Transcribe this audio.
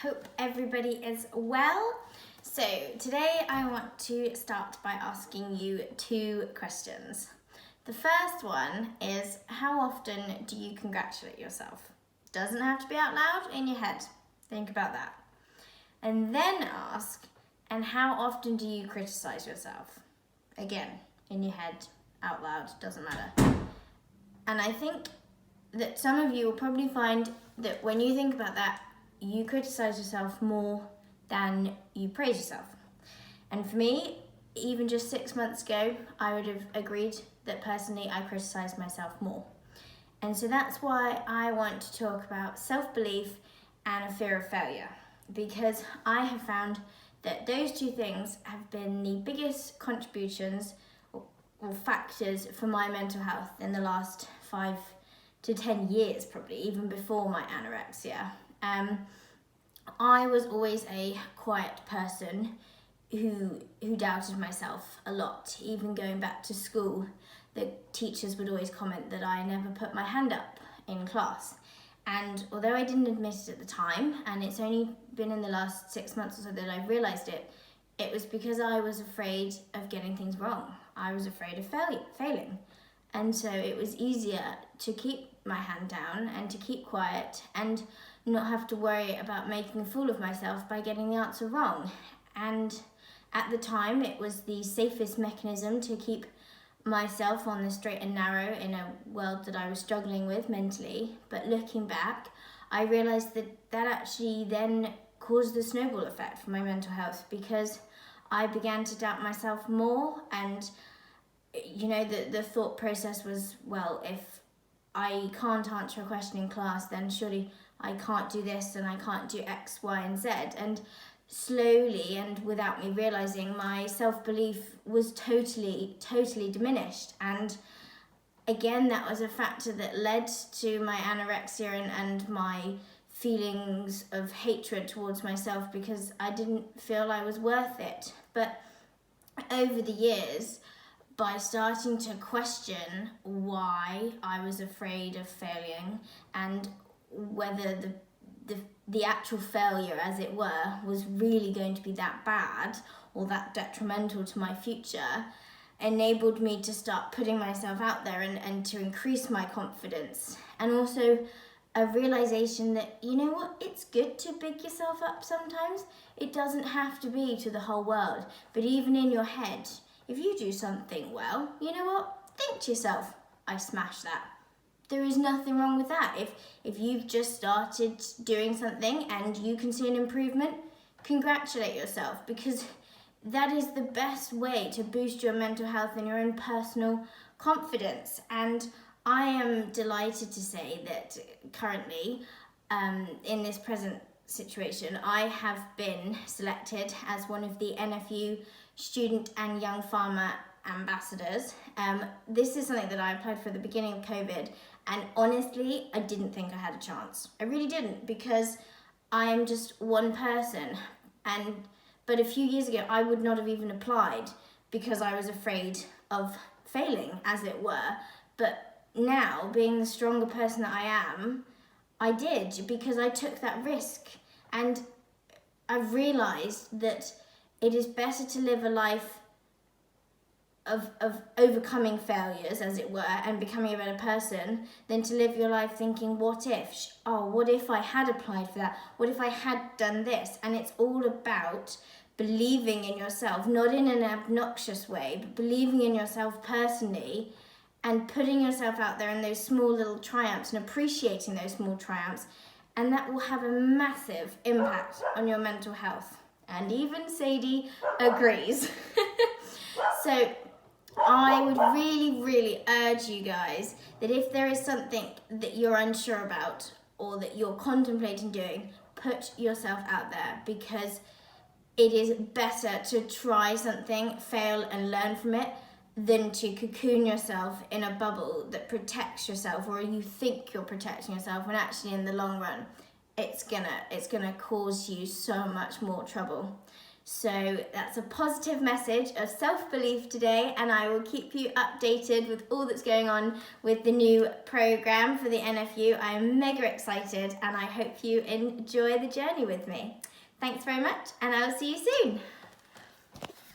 Hope everybody is well. So today I want to start by asking you 2 questions. The first one is, how often do you congratulate yourself? Doesn't have to be out loud, in your head. Think about that. And then ask, and how often do you criticize yourself? Again, in your head, out loud, doesn't matter. And I think that some of you will probably find that when you think about that, you criticize yourself more than you praise yourself. And for me, even just 6 months ago, I would have agreed that personally I criticize myself more. And so that's why I want to talk about self-belief and a fear of failure, because I have found that those 2 things have been the biggest contributions or factors for my mental health in the last 5 to 10 years, probably even before my anorexia. I was always a quiet person who doubted myself a lot. Even going back to school, the teachers would always comment that I never put my hand up in class. And although I didn't admit it at the time, and it's only been in the last 6 months or so that I've realised it, it was because I was afraid of getting things wrong. I was afraid of failing. And so it was easier to keep my hand down and to keep quiet and not have to worry about making a fool of myself by getting the answer wrong. And at the time, it was the safest mechanism to keep myself on the straight and narrow in a world that I was struggling with mentally. But looking back, I realised that that actually then caused the snowball effect for my mental health, because I began to doubt myself more. And the thought process was, well, if I can't answer a question in class, then surely I can't do this and I can't do X, Y, and Z. And slowly, and without me realising, my self-belief was totally diminished. And again, that was a factor that led to my anorexia and my feelings of hatred towards myself, because I didn't feel I was worth it. But over the years, by starting to question why I was afraid of failing and whether the actual failure, as it were, was really going to be that bad or that detrimental to my future, enabled me to start putting myself out there and to increase my confidence. And also a realization that, it's good to big yourself up sometimes. It doesn't have to be to the whole world, but even in your head, if you do something well, think to yourself, I smashed that. There is nothing wrong with that. If you've just started doing something and you can see an improvement, congratulate yourself, because that is the best way to boost your mental health and your own personal confidence. And I am delighted to say that currently, in this present situation, I have been selected as one of the NFU Student and Young Farmer Ambassadors. This is something that I applied for at the beginning of COVID, and honestly, I didn't think I had a chance. I really didn't, because I am just one person. But a few years ago, I would not have even applied because I was afraid of failing, as it were. But now, being the stronger person that I am, I did, because I took that risk. And I've realised that it is better to live a life of overcoming failures, as it were, and becoming a better person, than to live your life thinking, what if? What if I had applied for that? What if I had done this? And it's all about believing in yourself, not in an obnoxious way, but believing in yourself personally and putting yourself out there in those small little triumphs and appreciating those small triumphs. And that will have a massive impact on your mental health. And even Sadie agrees. So I would really urge you guys that if there is something that you're unsure about or that you're contemplating doing, put yourself out there, because it is better to try something, fail and learn from it, than to cocoon yourself in a bubble that protects yourself, or you think you're protecting yourself, when actually in the long run it's gonna cause you so much more trouble. So that's a positive message of self-belief today, and I will keep you updated with all that's going on with the new programme for the NFU. I am mega excited and I hope you enjoy the journey with me. Thanks very much, and I'll see you soon.